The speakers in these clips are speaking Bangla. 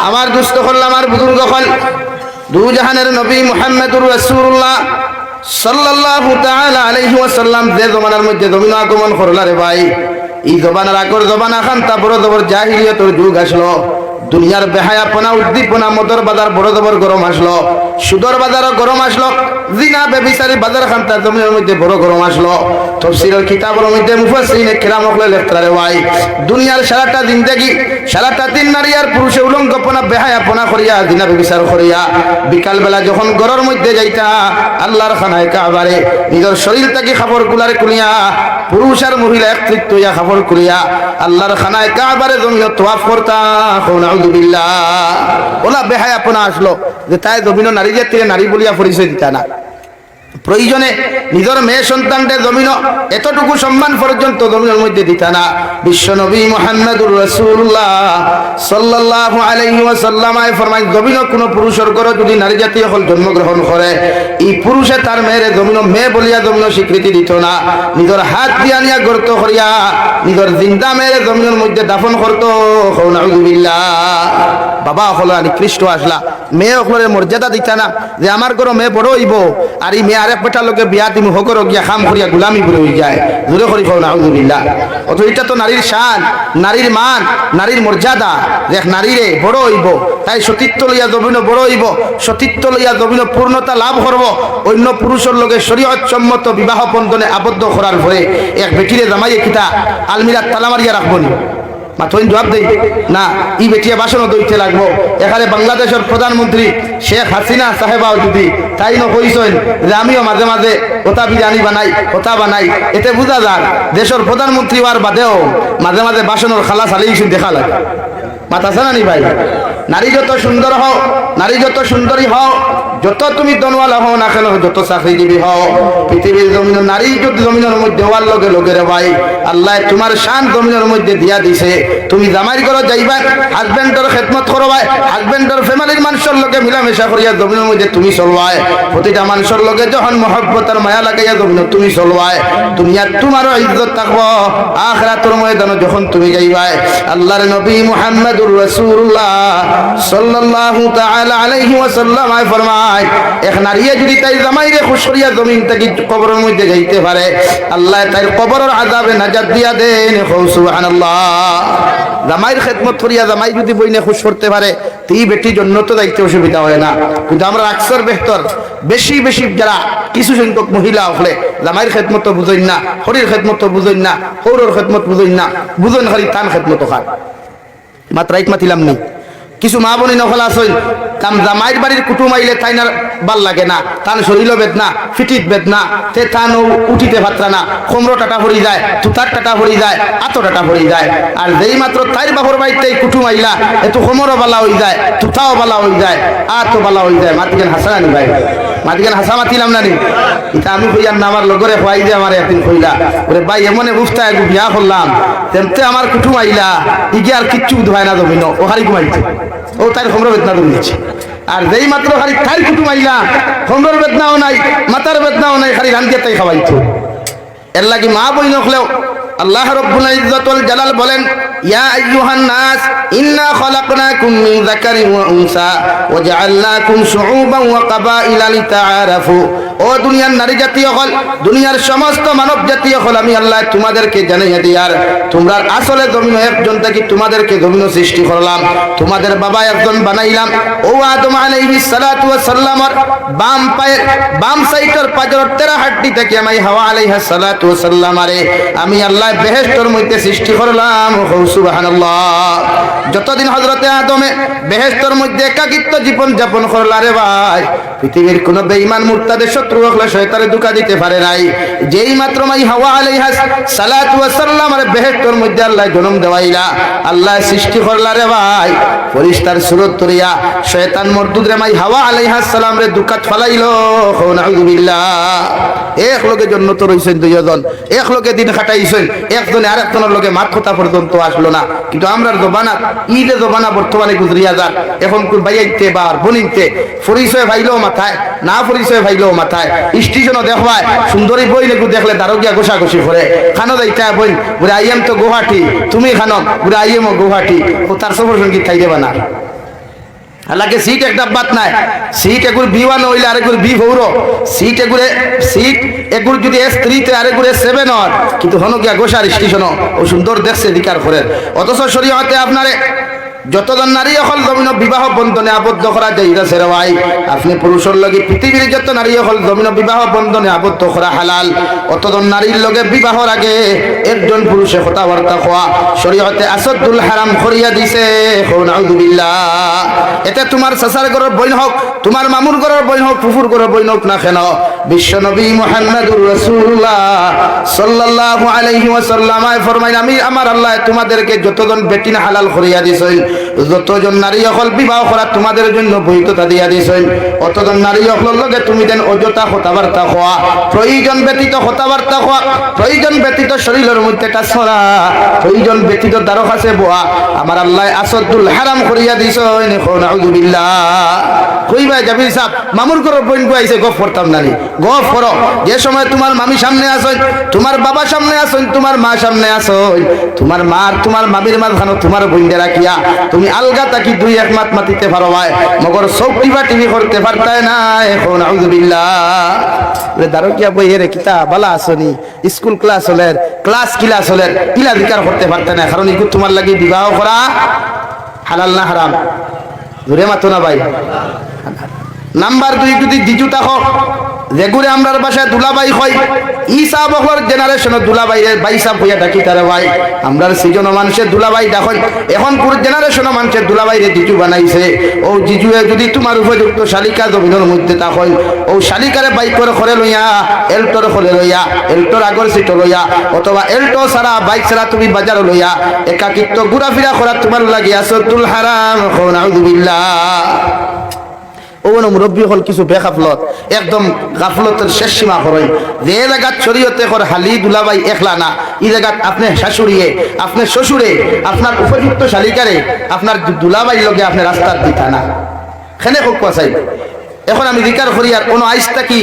আমার দুস্থ হল আমার বুজুর্গ হল দু জাহানের নবী মুহাম্মদুর রাসূলুল্লাহ সাল্লাল্লাহু তাআলা আলাইহি ওয়াসাল্লাম যে জমানার মধ্যে জমিন আগমন করলা রে ভাই, এই জমানার আগর জমানা খান তা বড় জবর জাহিলিয়াতের যুগ আসলো। দুনিয়ার বেহায়াপনা উদ্দীপনা মদর বাজার বড় জবর গরম আসলো, সুদর বাজারও গরম আসলো, জিনা বেবিচারি বাজার খান তার জমিনের মধ্যে বড় গরম আসলো। তাফসীরের কিতাবের মধ্যে মুফাসসিরিনে কেরাম হলে লেখতারে ভাই, দুনিয়ার সারাটা জিন্দেগি সারাটা দিন নারী আর পুরুষে উলঙ্গপনা বেহায়াপনা করিয়া জিনা বেবিচার করিয়া বিকাল বেলা যখন ঘরের মধ্যে যাইতা আল্লাহর খানায় কাবারে নিজের শরীর থেকে কাপড় কুলারে কুলিয়া পুরুষ আর মহিলা একত্রিত হইয়া কাপড় কুলিয়া আল্লাহর খানায় কাবারে জমিও তওয়াফ করতা। নাউযুবিল্লাহ। ওলা বেহায়াপনা আসলো যে তাই জমিন নারী জাতিরে নারী বলিয়া পরিচয় দিতা না। প্রয়োজনে নিজের মেয়ে সন্তানদের জমিন এতটুকু সম্মান পর্যন্ত জমিনের মধ্যে দিতা না। বিশ্ব নবী মুহাম্মদুর রাসূলুল্লাহ সাল্লাল্লাহু আলাইহি ওয়াসাল্লাম ফরমায়, জমিন কোন পুরুষের ঘরে যদি নারী জাতীয় হল জন্মগ্রহণ করে, এই পুরুষে তার মেয়ের জমিন মেয়ে বলিয়া জমিন স্বীকৃতি দিত না। নিজের হাত দিয়া নিয়া গর্ত করিয়া নিজের জিন্দা মেয়ের জমিনের মধ্যে দাফন করত। নাউযুবিল্লাহ। বাবা হলো নিকৃষ্ট আসলা, মেয়ে হলের মর্যাদা দিতা না যে আমার ঘরে মেয়ে বড় হইব আর এই মেয়ে আরেক বেটার লোকে বিয়া দিম হকর গিয়া খাম করিয়া গুলামি করে হয়ে যায়। জোরে করি খাও নাউযুবিল্লাহ। অত এটা তো নারীর শান, নারীর মান, নারীর মর্যাদা। দেখ নারীরে বড় হইব তাই সতীত্ব লইয়া জমিন বড় হইব, সতীত্ব লইয়া জমিন পূর্ণতা লাভ করব। অন্য পুরুষের লোকে শরীয়ত সম্মত বিবাহ বন্ধনে আবদ্ধ করার পরে এক বেটিরে জামাইয়ে কিতা আলমিরা তালা মারিয়া রাখবনি? মাথইন জবাব দেই না, ই বেটিয়া বাসনও দইতে লাগবো। এখানে বাংলাদেশের প্রধানমন্ত্রী শেখ হাসিনা সাহেবাও যদি তাই কইছেন যে আমিও মাঝে মাঝে ওটা বিরিয়ানি বানাই ওটা বানাই, এতে বোঝা যাক দেশের প্রধানমন্ত্রী হওয়ার বাদেও মাঝে মাঝে বাসনের খালা চালিয়েছেন দেখা লাগে। মাথা আছে না নি ভাই? নারী যত সুন্দর হও, নারী যত সুন্দরী হও, যত তুমি দনওয়ালা হও না কেন, যত চাকরিজীবী হও, পৃথিবীর জমিন নারী যদি জমিনের মধ্যে হওয়ার লগে লগে রে ভাই আল্লাহ তোমার শান জমিনের মধ্যে দিয়া দিছে। তুমি জামাইর ঘরে যাইবা, হাজবেন্ডের খেদমত করবাই, হাজবেন্ডের ফ্যামিলির মানুষের লগে মিলামেশা করিয়া জমিনের মধ্যে তুমি চলবাই, প্রতিটা মানুষের লগে যখন মহব্বত আর মায়া লাগাইয়া জমিন তুমি চলবাই, দুনিয়া তোমারও ইজ্জত থাকবো। আখিরাতের ময়দানে যখন তুমি যাইবাই, আল্লাহর নবী মুহাম্মদুর রাসূলুল্লাহ সাল্লাল্লাহু তাআলা আলাইহি ওয়াসাল্লাম ফরমায়, এক নারী যদি তাই জামাইরে খুশ করিয়া জমিন থেকে কবরের মধ্যে যাইতে পারে, আল্লাহ তার কবরের আযাবে নাজাত দিয়া দেন। সুবহানাল্লাহ। জামাইর খেদমত করিয়া জামাই যদি বইনে খুশ করতে পারে তুই বেটি জন্য তো যাইতে অসুবিধা হয় না। কিন্তু আমরা আকসার বেহতর বেশি বেশি যারা কিছু সংখ্যক মহিলা হলে জামাইর খেদমত বুঝেন না, হরির খেদমত বুঝেন না, হৌরর খেদমত বুঝেন না, বুঝেন খালি তান খেদমত খায়। মাত্রাইক মাতিলাম নি কিছু মা বনি নকল আসেন কাম জামাইর বাড়ির কুটুম আইলে তাই না ভাল লাগে না, তান শরীর বেদনা, ফিটিত বেদনা, তে তান উঠিতে পাত্রা না, কোমরো টাটা ভরি যায়, তুতার টাটা ভরি যায়, আতো টাটা ভরি যায়। আর যেই মাত্র তাইর বাপর বাড়িতে কুটুম আইলা এত কোমরও বালা হয়ে যায়, তুতাও বালা হয়ে যায়, আতো বালা হয়ে যায়। মাতিকেন হাসানি ভাই, মাতিকেন হাসা মাতিলাম না নি? এটা আমি কইয়ার না আমার লগরে খোয়াই যে আমার একদিন কইলা ওরে ভাই এমনে বুঝতে এক বিয়া করলাম তেমতে আমার কুটুম আইলা ইগে আর কিচ্ছু ধোয় না জমিন ও হারি ঘুমাইছে, ও তার কোমর বেদনা ধরেছে। আর যেই মাত্র খালি তাই কুটুম আইলা কোমরের বেদনাও নাই, মাথার বেদনাও নাই, খালি রান্ধিয়ে তাই খাওয়াইতো। এর লাগি মা বই নখলেও আল্লাহ রাব্বুল ইজ্জত ওয়াল জালাল বলেন, ইয়া আইয়ুহান নাস ইন্না খালাকনাকুম মিন যাকারিন ওয়া উনসা ওয়া জাআলনাকুম শুউবান ওয়া কাবাইলা লিতাআরাফু। ও দুনিয়ার নারী জাতীয় হল, দুনিয়ার সমস্ত মানব জাতীয় হল, আমি আল্লাহ তোমাদেরকে জানিয়ে দিয়ার তোমরা আসলে জমিন একজন থেকে তোমাদেরকে জমিন সৃষ্টি করলাম, তোমাদের বাবা একজন বানাইলাম। ও আদম আলাইহিস সালাতু ওয়াস সালামের বাম পায়ের বাম সাইডের পাজরের 13 হাড্ডি থেকে আমি হাওয়া আলাইহিস সালাতু ওয়াস সালামারে আমি আল্লাহ বেহেশতের মধ্যে সৃষ্টি করলাম। সুবহানাল্লাহ। যতদিন হযরতে আদমে বেহেশতের মধ্যে একাকিত্ব জীবন যাপন করলা রে ভাই, পৃথিবীর কোন বেঈমান মুরতাদের শত্রু হলে শয়তানে ধোঁকা দিতে পারে নাই। যেই মাত্র মাই হাওয়া আলাইহিস সালাতু ওয়াস সালামের বেহেশতের মধ্যে আল্লাহ জন্ম দেওয়াইলা, আল্লাহ সৃষ্টি করলা রে ভাই, ফেরেশতার সুরত তরিয়া শয়তান মরদুদ রে মাই হাওয়া আলাইহিস সালাম রে দুকাত ফলাইলো। নাউযুবিল্লাহ। এক লোকে জন্নত রইছেন দুইজন, এক লোকে দিন খাটাইছেন, একজনে আরেকজনের লোকে মাত কথা পর্যন্ত আসলো না। কিন্তু আমরার জবানা ঈদে জবানা বর্তমানে গুজরিয়া যাক, এখন কোন ভাইয়াইতে বা বনিতে পরিচয় ভাইলেও মাথায় না, পরিচয় ভাইলেও মাথায়, স্টেশনও দেখবায় সুন্দরী বই নেকু দেখলে দারোগিয়া গোসাগোসি করে খানো যাইতা বই বলে আইএম তো গুয়াহাটি, তুমি খানো বলে আইএমও গুয়াহাটি, ও তার সফর সঙ্গীত খাই দেবা না। হালাকে সিট একটা বাত নাই সিট এগুর B1 হইলে আরেকগুর B4 সিট এগুরে সিট এগুর যদি S3 তে আরেকগুর S7 হয় কিন্তু হনো গিয়া গোসার স্টেশন ও সুন্দর দেখছে অধিকার করে অথচ শরীয়তে আপনারে যতজন নারী হল জমিন বিবাহ বন্ধনে আবদ্ধ করা যাইতেছে রে ভাই আপনি পুরুষের লগে পৃথিবীর যত নারী হল জমিন বিবাহ বন্ধনে আবদ্ধ করা হালাল অতজন নারীর লগে বিবাহর আগে একজন পুরুষে কথাবার্তা কোয়া শরীয়তে আসাদুল হারাম করিয়া দিছে নাউযুবিল্লাহ এতে তোমার চাচার ঘরের বইন হোক তোমার মামুর ঘরের বইন হোক ফুফুর ঘরের বইন হোক না কেন বিশ্বনবী মুহাম্মদুর রাসূলুল্লাহ সাল্লাল্লাহু আলাইহি ওয়াসাল্লাম ফরমাইন আমি আমার আল্লাহ তোমাদেরকে যতজন বেটিন হালাল করিয়া দিছেন যতজন নারী হল বিবাহ করা তোমাদের জন্য বৈধতা দিয়া দিছেন অতজন নারী হলের লগে তুমি দেন অযথা কথাবার্তা হওয়া প্রয়োজন ব্যতীত কথাবার্তা হওয়া প্রয়োজন ব্যতীত শরীরের মধ্যে কাজ করা প্রয়োজন ব্যতীত দ্বারো কাছে বোয়া আমার আল্লাহ আসাদুল হারাম করিয়া দিছেন নাউযুবিল্লাহ কইবা জাবির সাহেব মামুর ঘরের বইন কইছে গফ করতাম নানি গফ করো যে সময় তোমার মামি সামনে আসেন তোমার বাবা সামনে আসেন তোমার মা সামনে আসেন তোমার মা আর তোমার মামির মাঝখানে তোমার বইনদের রাখিয়া তুমি আলগা তাকি দুই এক মাত মাতিতে পারো ভাই মগর সৌটি বা টিভি করতে পারতায় না এখন নাউযুবিল্লাহ রে দারকিয়া বই এর কিতা বালা আসনি স্কুল ক্লাস হলের ক্লাস ক্লাস হলের ইলা বিচার করতে পারতে না কারণ ইকু তোমার লাগি বিবাহ করা হালাল না হারাম জোরে মাতো না ভাই নাম্বার 2 যদি দিজু তাকো যেগুরে আমরার ভাষায় দুলাবাই হয় ঈসা বহর জেনারেশনের দুলাবাইয়ের বাইসাব হইয়া ডাকি তারে ভাই আমরার সিজন মানুষের দুলাবাই ডাকন এখন পুরো জেনারেশনের মানুষের দুলাবাইরে জিজু বানাইছে ও জিজুয়ে যদি তোমার উপযুক্ত শালিকা জমিনের মধ্যে তাকন ও শালিকারে বাইকর করে লইয়া এলটোর করে লইয়া এলটোর আগর সিট লইয়া অথবা এলটো সারা বাইক সারা তুমি বাজার লইয়া একাকিত্ব ঘোরাফেরা করা তোমার লাগি আসাদুল হারাম নাউযুবিল্লাহ ওনো মুরব্বী হল কিছু বেগাফলত একদম গাফলতের শেষ সীমা করই যে জায়গাত শরীয়তে কর হালি দুলাবাই একলা না এই জায়গাত আপনি শাশুড়িয়ে আপনি শ্বশুরে আপনার উপযুক্ত শালিকারে আপনার দুলাবাই লগে আপনি রাস্তার দিতা না খেনে হোক চাই এখন আমি জিকার করি আর কোনো আইসটা কি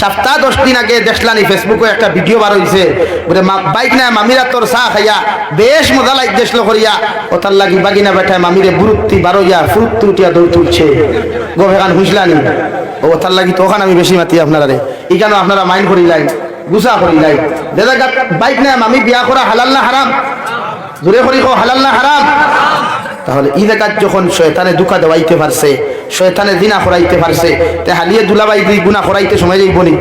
সপ্তাহ 10 দিন আগে দেখলানি ফেসবুকে একটা ভিডিও বার হইছে বলে বাইক না মামিরা তোর চা খাইয়া বেশ মজা লাগ দেশলো করিয়া ওতার লাগি বাগিনা বেটা মামিরে বুরুত্তি বারোইয়া ফুরুত্তি উঠিয়া দৌড় তুলছে গোভেগান হুইসলানি ও ওতার লাগি তো ওখানে আমি বেশি মাতি আপনারা রে এখানে আপনারা মাইন্ড করি লাই গুসা করি লাই দাদা বাইক না মামি বিয়া করা হালাল না হারাম জোরে করি কো হালাল না হারাম তাহলে এই জায়গাত যখন শয়তানে দুঃখা দেওয়াইতে পারছে শয়তানে জিনা করাইতে পারছে তে হালিয়ে দুলাবাই দি গুনাহ করাইতে সময় যাইব নি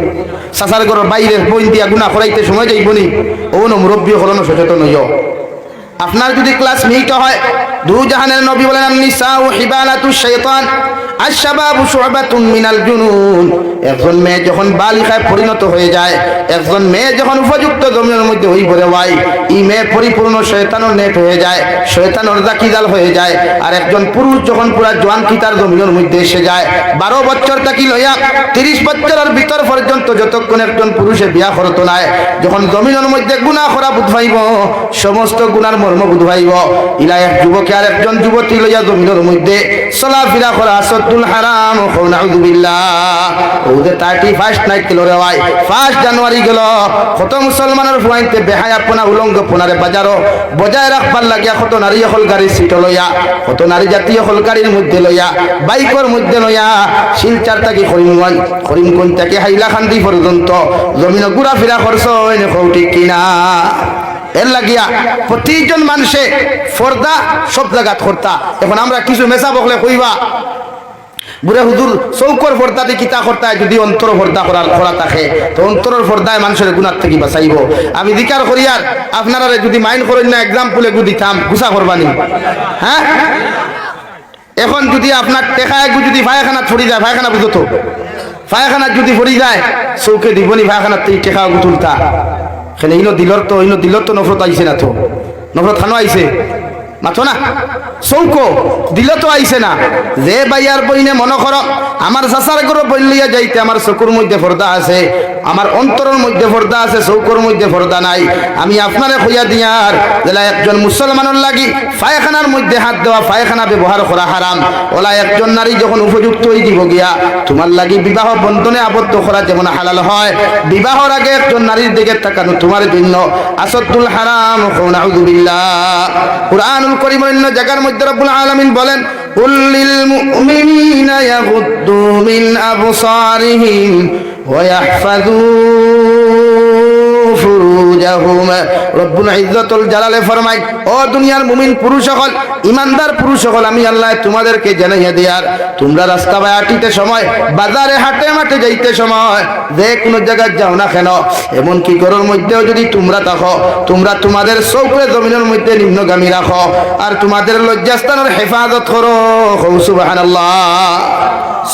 সাসার ঘরের বাইরে বইন দিয়া গুনাহ করাইতে সময় যাইব নি ওনো মুরব্বী হলনো সচেতন হইও আপনার যদি ক্লাস মিট হয় দু জাহানের নবী বলেন নিসাউ হিবালাতুশ শাইতান আশ-শাবাবু শু'বাতুন মিনাল জুনুন একজন মেয়ে যখন বালিকায় পরিণত হয়ে যায় একজন মেয়ে যখন উপযুক্ত জমিনের মধ্যে হই পড়ে ভাই এই মেয়ে পরিপূর্ণ শয়তানের নেট হয়ে যায় শয়তানের জাকিজাল হয়ে যায় আর একজন পুরুষ যখন পুরা জওয়ান কিতার জমিনের মধ্যে এসে যায় 12 বছর থেকে লইয়া 30 বছরের ভিতর পর্যন্ত যতক্ষণ একজন পুরুষে বিয়া করতো না যখন জমিনের মধ্যে গুনাহ করা বুঝাইব সমস্ত গুনার মর্ম বুঝাইব ইলা এক যুবক আর একজন যুবতী লইয়া জমিনের মধ্যে চলাফেরা করা আসাদুল হারাম নাউযুবিল্লাহ ওদের 31 নাইট গেল রে ভাই 1 জানুয়ারি গেল কত মুসলমানের ফুয়াইতে বেহায়াপনা উলঙ্গ পুনারে বাজারও বজায় রাখবার লাগিয়া কত নারী হল গাড়ি সিট লইয়া কত নারী জাতীয় হল গাড়ির মধ্যে লইয়া বাইকের মধ্যে লইয়া শিলচার থেকে করিমগঞ্জ থেকে হাইলাকান্দি পর্যন্ত জমিনে ঘোরাফেরা করছ এনে ঠিক কিনা এর লাগিয়া প্রতিজন মানুষে পর্দা সব জায়গাত করতা এখন আমরা কিছু মেসা বকলে কইবা বুড়ে হুজুর চৌকর পর্দাতে কিতা করতে যদি অন্তর পর্দা করা থাকে তো অন্তরের পর্দায় মানুষের গুনাহ থেকে বাঁচাইব আমি জিকার করি আর আপনারা যদি মাইন্ড করেন না এক্সাম্পলে দিতাম গুছা করবানি হ্যাঁ এখন যদি আপনার টেকা একটু যদি পায়খানা ছড়ি যায় পায়খানা বুঝো তো পায়খানা যদি পড়ি যায় চৌকে দিবনি পায়খানার থেকে টেকা তুলতা খেলে ইনো দিলর তো নফরত আইছে না তো নফরত খানো আইছে মাথো না চৌকো দিল তো আইছে না যে বাইয়ার বইনে মনে করো আমার চাচার ঘরে বইলিয়া যাইতে আমার চকুর মধ্যে পর্দা আছে আমার অন্তরের মধ্যে পর্দা আছে চৌকোর মধ্যে পর্দা নাই আমি আপনারে কইয়া দিয়ার যেলা একজন মুসলমানের লাগি পায়খানার মধ্যে হাত দেওয়া পায়খানা ব্যবহার করা হারাম ওলা একজন নারী যখন উপযুক্ত হয়ে দিব গিয়া তোমার লাগি বিবাহ বন্ধনে আবদ্ধ করা যেমন হালাল হয় বিবাহর আগে একজন নারীর দিকে তাকানো তোমার জন্য আসাদুল হারাম নাউযুবিল্লাহ কুরআনুল কারীমের অন্য জায়গার মধ্যে রব্বুল আলামিন বলেন কুল লিল মুমিনিনা ইয়াগুদ্দু মিন আবসারিহিম ওয়া ইয়াহফাযু ফুরুজাহুম। রব্বুল ইজ্জতুল জালালে ফরমায়, ও দুনিয়ার মুমিন পুরুষ সকল, ইমানদার পুরুষ সকল, আমি আল্লাহ তোমাদেরকে জানাইয়া দিয়ার, তোমরা রাস্তা বাই হাঁটিতে সময়, বাজারে হাটে মাঠে যাইতে সময়, যে কোনো জায়গায় যাও না কেন, এমন কি ঘরের মধ্যেও যদি তোমরা থাকো, তোমরা তোমাদের চৌকরে জমিনের মধ্যে নিম্নগামী রাখো, আর তোমাদের লজ্জাস্থানের হেফাজত করো। সুবহানাল্লাহ।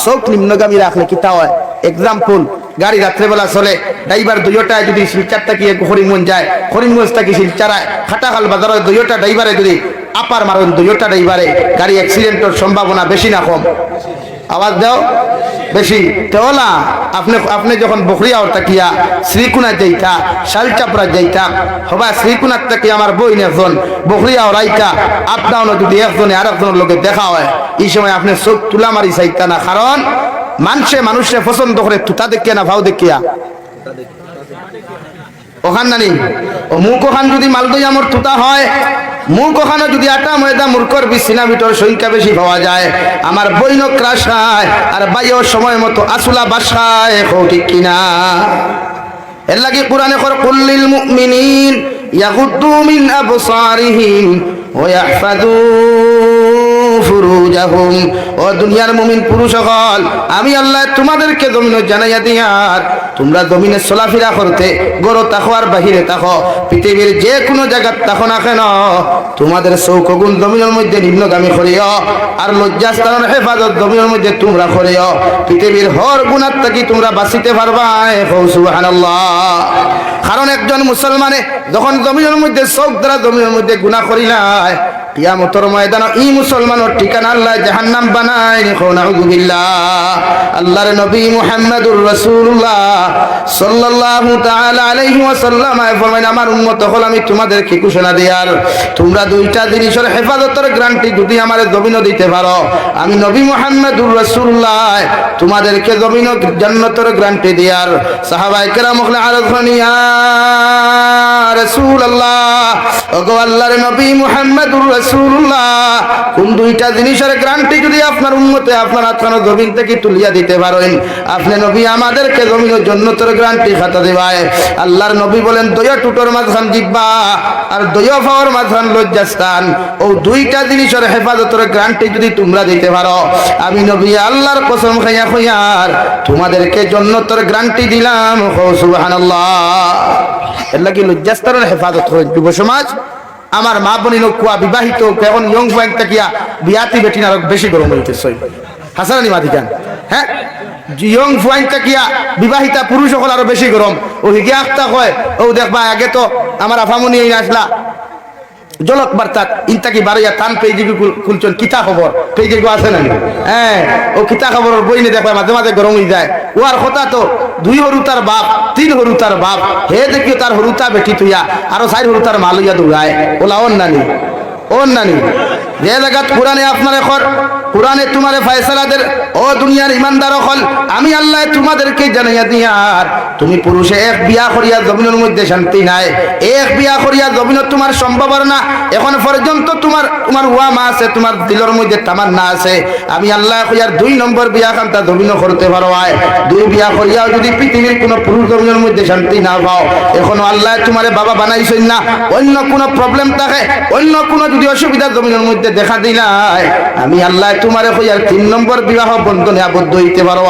চৌক নিম্নগামী রাখলে কি তা হয়? এক্সাম্পল, গাড়ি রাত্রেবেলা চলে, ড্রাইভার দুইটায় যদি শিলচার থাকি করিমগঞ্জ যায়, করিমগঞ্জ থাকি শিলচারায়, খাটাখাল বাজারের দুইটা ড্রাইভারে যদি আপার মারেন, দুইটা ড্রাইভারে গাড়ি অ্যাক্সিডেন্টের সম্ভাবনা বেশি না কম? আওয়াজ দাও, বেশি। তেওলা আপনি যখন বকরিয়া তাকিয়া শ্রীকুনা যাইতা, শালচাপড়া যাইতা, হবা শ্রীকুনার থেকে আমার বই একজন বকরিয়া রাইতা, আপ ডাউনে যদি একজনে আর একজনের লোকে দেখা হয়, এই সময় আপনি চোখ তুলা মারি চাইতা না, কারণ মানুষে পছন্দ করে তুতা দেখিয়া না ভাও দেখিয়া। ওখান নানি ও মুখ ওখান যদি মালদই আমার তুতা হয়, মুখ ওখানে যদি আটা ময়দা মূর্খর বিছিনা মিটর সংখ্যা বেশি পাওয়া যায়, আমার বইন ক্রাশ খায় আর বাইও সময় মতো আসুলা বাসায়, ঠিক কিনা? এর লাগি কোরআনে কর, কুল লিল মুমিনিন ইয়াগুদ্দু মিন আবসারিহিম ওয়া ইয়াহফাযু ফুরুজাহুম। ও দুনিয়ার মুমিন পুরুষ সকল, আমি আল্লাহ তোমাদেরকে জমিনে জানাইয়া দিয়ার, তোমরা জমিনে চলাফেরা করতে, গরো তাকো আর বাহিরে তাকো, পৃথিবীর যে কোনো জায়গা তাকো না কেন, তোমাদের চৌকগুণ জমিনের মধ্যে নিম্নগামী করিও, আর লজ্জাস্থানের হেফাজত জমিনের মধ্যে তোমরা করিও, পৃথিবীর হর গুণার থাকি তোমরা বাঁচিতে পারবা। সুবহানাল্লাহ। কারণ একজন মুসলমানে যখন জমিনের মধ্যে চৌক দ্বারা জমিনের মধ্যে গুনাহ করিলায়, কিয়ামতের ময়দানে এই মুসলমানের ঠিকানা আল্লাহ জাহান্নাম বানায়। নাউযুবিল্লাহ। আল্লাহর নবী মুহাম্মদুর রাসূলুল্লাহ সাল্লাল্লাহু তাআলা আলাইহি ওয়াসাল্লাম ফরমায়, আমার উম্মত হল আমি তোমাদেরকে ঘোষণা দিয়ার, তোমরা দুইটা জিনিসের হেফাজতের গ্যারান্টি যদি আমারে জমিন দিতে পারো, আমি নবী মুহাম্মদুর রাসূলুল্লাহ তোমাদেরকে জমিন জান্নাতের গ্যারান্টি দিয়ার। সাহাবায়ে কেরাম বলে, আরজ ইয়া রাসূলুল্লাহ, ওগো আল্লাহর নবী মুহাম্মদুর রাসূলুল্লাহ, কোন দুইটা জিনিসের গ্যারান্টি যদি আপনার উম্মতে আপনার হাতখানা জমিন থেকে তুলিয়া দিতে পারেন, আপনি নবী আমাদেরকে জমিনের জান্নাতের গ্যারান্টি খাতা দিবায়। আল্লাহর নবী বলেন, দয়া টুটোর মাঝখান জিব্বা আর দয়া পাওয়ার মাঝখান লজ্জাস্থান, ও দুইটা জিনিসের হেফাজতের গ্যারান্টি যদি তোমরা দিতে পারো, আমি নবী আল্লাহর কসম খাইয়া কইয়ার তোমাদেরকে জান্নাতের গ্যারান্টি দিলাম। সুবহানাল্লাহ। এর লাগি লজ্জাস্থানের হেফাজত করেন যুব সমাজ। আমার মা বোন কুয়া বিবাহিত এখন ইয়ং পয়েন্ট থাকিয়া বিয়াতি বেটিন আরো বেশি গরম হইতেছে। হাসানি মাদিকান, হ্যাঁ, ইয়ং পয়েন্ট থাকিয়া বিবাহিতা পুরুষ সকল আরো বেশি গরম। ও হিগে আখতা কয়, ও দেখবা আগে তো আমার আফামনি আসলা জলক বার্তা ইনতাকি বাড়িয়া টান পেয়ে খুলছেন কিতা খবর পেয়ে আছে না? হ্যাঁ, ও কিতা খবর বই নিয়ে দেখবা মাঝে মাঝে গরম হয়ে যায়। ও আর কথা তো 2 হরুতার বাপ 3 হরুতার বাপ, হে দেখিও তার হরুতা বেটি তুইয়া আরো 4 হরুতার মাল হইয়া দৌড়ায়। ওলা ওর নানি, ওর নানি যে জায়গাত কোরআনে আপনার এখন কোরআনে তোমারে ফয়সালাদের, ও দুনিয়ার ইমানদার হল, আমি আল্লাহ তোমাদেরকে জানাইয়া দিয়ার, তুমি পুরুষে এক বিয়া করিয়া জমিনের মধ্যে শান্তি নাই, এক বিয়া করিয়া জমিনত তোমার সম্ভব না, এখন পর্যন্ত তোমার ওয়ামা আছে, তোমার দিলের মধ্যে তামান্না আছে, আমি আল্লাহ কইয়ার 2 নম্বর বিয়া খান্তা জমিন করতে পারো। 2 বিয়া করিয়াও যদি পৃথিবীর কোনো পুরুষ জমিনের মধ্যে শান্তি না পাও, এখনো আল্লাহ তোমারে বাবা বানাইছেন না, অন্য কোনো প্রবলেম থাকে, অন্য কোনো যদি অসুবিধা জমিনের মধ্যে দেখা দিলাই, আমি আল্লাহ তোমারে কইয়ার 3 নম্বর বিবাহ বন্ধনে আবদ্ধ হইতে পারো।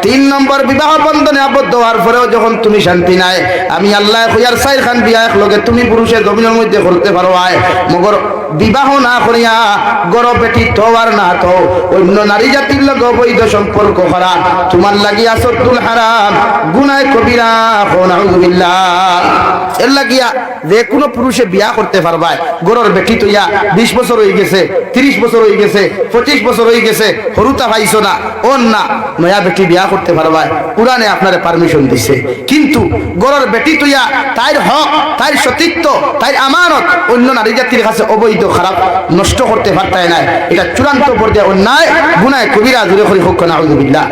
3 নম্বর বিবাহ বন্ধনে আবদ্ধ হওয়ার পরেও যখন তুমি শান্তি নাই, আমি আল্লাহ কইয়ার 4 খান বিয়া একলগে তুমি পুরুষের জমিনের মধ্যে করতে পারো। মগর বিবাহ না করিয়া গরব বেটি তো আর না তো অন্য নারী জাতির লগে অবৈধ সম্পর্ক করা তোমার লাগি আসরতুল হারাম, গুনাহ কবিরা। নাউযুবিল্লাহ। এর লাগিয়া যে কোনো পুরুষে বিয়া করতে পারবা, গরর বেটি তৈয়া 20 বছর হয়ে গেছে, 30 বছর হয়ে গেছে, 25 বছর হয়ে গেছে, হরুতা পাইছো না, ওর না নয়া বেটি বিয়া করতে পারবা, কোরআনে আপনারে পারমিশন দিছে। কিন্তু গরর বেটি তৈয়া তাইর হক, তাইর সতীত্ব, তাইর আমানত অন্য নারী জাতির কাছে অবৈধ খারাপ নষ্ট করতে পারতায় না, এটা চূড়ান্ত পর্যায়ে অন্যায়, গুনাহ কবিরা। জুড়ে করি হোক। নাউযুবিল্লাহ।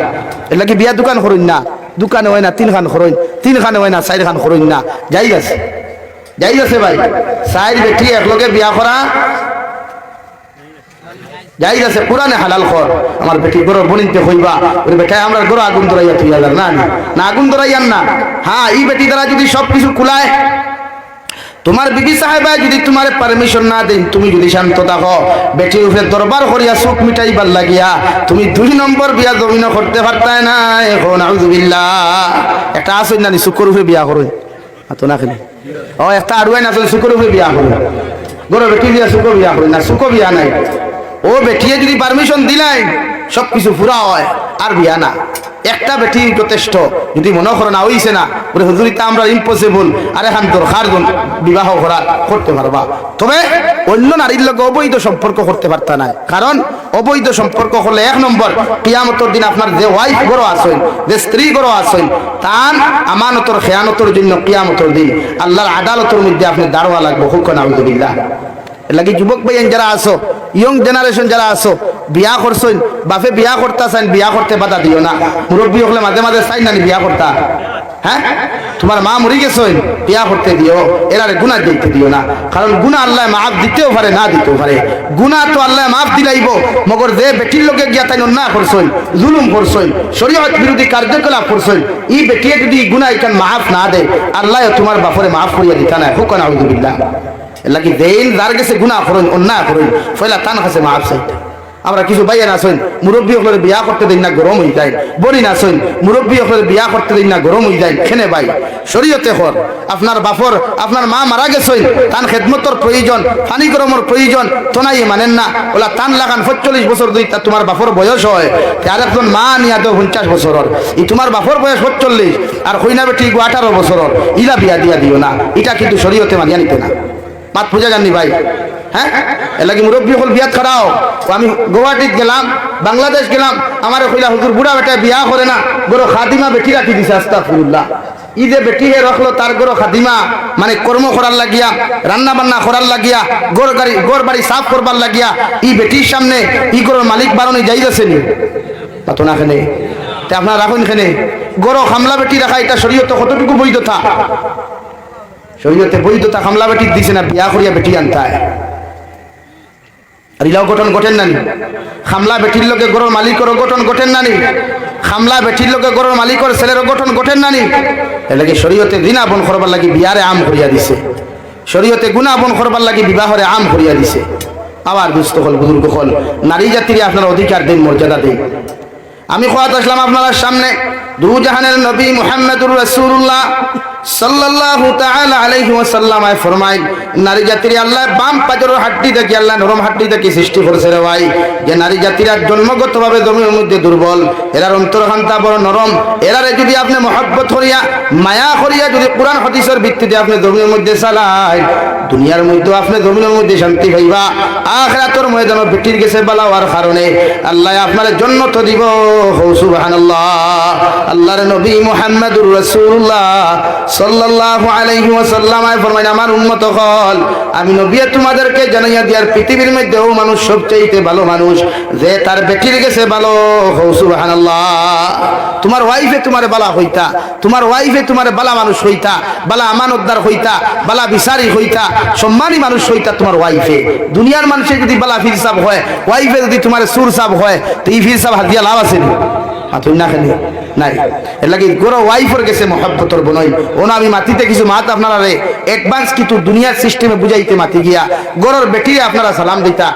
এর লাগি বিয়া দোকান করুন না, দোকানে হয় না 3 খান করুন, 3 খানে হয় না 4 খান করুন না, যাই আছে, যাই আছে ভাই। 4 বেটি একলগে বিয়া করা যাই আছে কোরআনে হালাল কর আমার বেটি গরো বনিতে হইবা ওই বেটায় আমরা গরো আগুন ধরাইয়া তুই হাজার না না আগুন ধরাইয়ান না। হ্যাঁ এই বেটি দ্বারা যদি সবকিছু কুলায়, তোমার বিবি সাহেবা যদি তোমার পারমিশন না দেন, তুমি যদি শান্ত থাকো, বেটির উপরে দরবার করিয়া সুখ মিটাইবার লাগিয়া তুমি 2 নম্বর বিয়া জমিন করতে পারতাই না। এখন আউযুবিল্লাহ একটা আসই না সুখর উপরে বিয়া করুন তো না খেলে ও একটা আড়ুয়াই না সুখর উপরে বিয়া করুন, গরো বেটি দিয়া সুখ বিয়া করুন না, সুখ বিয়া নাই। ও বেটিয়ে যদি পারমিশন দিলাই সবকিছু পুরা হয় আর বিয়া না। একটা বেটি যথেষ্ট। যদি মনে করো না হইছে না বলে হুজুরিতা আমরা ইম্পসিবল আর এখন দরকার বিবাহ করা করতে পারবা, তবে অন্য নারীর লগে অবৈধ সম্পর্ক করতে পারতা না। কারণ অবৈধ সম্পর্ক হলে 1 নম্বর কিয়ামতের দিন আপনার যে ওয়াইফ গরো আসেন, যে স্ত্রী গরো আসেন, তার আমানতর খেয়ানতর জন্য কিয়ামতের দিন আল্লাহর আদালতের মধ্যে আপনি দাঁড়াওয়া লাগবে। হুকুম আউযুবিল্লাহ। লাগি যুবক ভাই যারা আসো, ইয়ং জেনারেশন যারা আসো, বিয়া করছেন, বাপে বিয়া করতে চান, বিয়া করতে বাধা দিও না। মুরব্বী হলে মাঝে মাঝে চাই না বিয়া করতা। হ্যাঁ, তোমার মা মরি গেছেন, বিয়া করতে দিও, এরারে গুনাহ দিতে দিও না। কারণ গুনাহ আল্লাহ মাফ দিতেও পারে না দিতেও পারে। গুনাহ তো আল্লাহ মাফ দিলাইব, মগর যে বেটির লোকে গিয়া তাই অন্যায় করছেন, জুলুম করছেন, শরীয়ত বিরোধী কার্যকলাপ করছেন, এই বেটিয়ে যদি গুনাহ এখান মাফ না দেয়, আল্লাহ তোমার বাপরে মাফ করিয়া দিতা না। হুকুম আউযুবিল্লাহ। লাগি দেন যার কাছে গুনাহ করেন, অন্যায় করেন, ফয়লা তান কাছে মাফ চাইতে। আমরা কিছু ভাইয়া না শুন মুরব্বী হলে বিয়া করতে দিন না গরম হয়ে যায়, বলি না শুন মুরব্বী হলে বিয়া করতে দিন না গরম হয়ে যায়। খেনে ভাই শরীয়তে হর আপনার বাপর আপনার মা মারা গেছেন, তান খেদমতর প্রয়োজন, পানি গরমের প্রয়োজন, তো নাই মানেন না। ওলা তান লাগান 45 বছর দুই তা তোমার বাপর বয়স হয়, আর একজন মা নিয়া তো 50 বছরের, ই তোমার বাপর বয়স 45 আর হইনা বেটি 18 বছরের, ইলা বিয়া দিয়া দিও না। এটা কিন্তু শরীয়তে মানিয়া নিতে না। মাত বুঝা জানি ভাই। হ্যাঁ, এর লাগে মুরব্বী হল বিয়া খারাও। আমি গুয়াহাটিত গেলাম, বাংলাদেশ গেলাম, আমার কইলা হুজুর বুড়া বেটা বিয়া করে না, গরো খাদিমা বেটি রাখি দিছে। আস্তাগফিরুল্লাহ। ই যে বেটি হে রাখলো তার গরো খাদিমা মানে কর্ম করার লাগিয়া, রান্না বান্না করার লাগিয়া, গোর বাড়ি সাফ করবার লাগিয়া, ই বেটির সামনে ই গরোর মালিক বারণে যাইতেছে নি তা না খেনে আপনার রাখুন খেনে গরো খামলা বেটি রাখা এটা শরীয়তে কতটুকু বৈধতা? শরীয়তে বৈধতা খামলা বেটি দিছে না, বিয়া করিয়া বেটি আনতায়। আর ইলাও গঠন ঘটেন নানি, খামলা বেটির লোকে গরুর মালিকের গঠন ঘটেন নানি, খামলা বেটির লোকে গরুর মালিকের ছেলের গঠন ঘটেন নানি। এর লাগে শরীয়তে দিনা বন করবার লাগি বিয়ারে আম করিয়া দিছে, শরীয়তে গুনাহ বন করবার লাগি বিবাহরে আম করিয়া দিছে। আবার দুস্থ হল বুজুর্গ হল নারী জাতির আপনারা অধিকার দিন, মর্যাদা দিন। আমি খোয়াত আসলাম আপনার সামনে দু জাহানের নবী মুহাম্মদুর রাসূলুল্লাহ সাল্লাল্লাহু তাআলা আলাইহি ওয়াসাল্লাম ফরমায়, নারী জাতির আল্লাহ বাম পাজরের হাড্ডি থেকে আল্লাহ নরম হাড্ডি থেকে সৃষ্টি করেছে রে ভাই। যে নারী জাতিরা জন্মগতভাবে জমির মধ্যে দুর্বল, এরার অন্তরখানটা বড় নরম, এরারে যদি আপনি মহব্বত করিয়া মায়া করিয়া যদি কোরআন হাদিসের ভিত্তিতে আপনি জমির মধ্যে চালায়, দুনিয়ার মধ্যে আপনি জমিনের মধ্যে শান্তি পাইবা, আখিরাতের ময়দানে বেটির গেছে বালাওয়ার কারণে আল্লাহ আপনার জান্নাত দিব। সুবহানাল্লাহ। আল্লাহর নবী মুহাম্মদুর রাসূলুল্লাহ সাল্লাল্লাহু আলাইহি ওয়াসাল্লাম ফরমায়, আমার উম্মত হল আমি নবী তোমাদেরকে জানাইয়া দিয়ার পৃথিবীর মধ্যে ও মানুষ সবচেয়ে ভালো মানুষ যে তার বেটির গেছে ভালো। সুবহানাল্লাহ। তোমার ওয়াইফে তোমার বালা হইতা, তোমার ওয়াইফে তোমার বালা মানুষ হইতা, বালা আমানতদার হইতা, বালা বিচারি হইতা, সম্মানী মানুষ হইতা তোমার ওয়াইফে। দুনিয়ার মানুষে যদি বালা ফিরসাব হয়, ওয়াইফে যদি তোমার সুর সাব হয়, তো এই ফিরসাব হাতিয়া লাভ আছে না খেলি নাই। এর লাগে গরো ওয়াইফের গেছে মহব্বতর বনই ও না। আমি মাটিতে কিছু মাত আপনারা অ্যাডভান্স কিন্তু দুনিয়ার সিস্টেমে বুঝাইতে মাতি গিয়া গরোর বেটিরে আপনারা সালাম দিতা।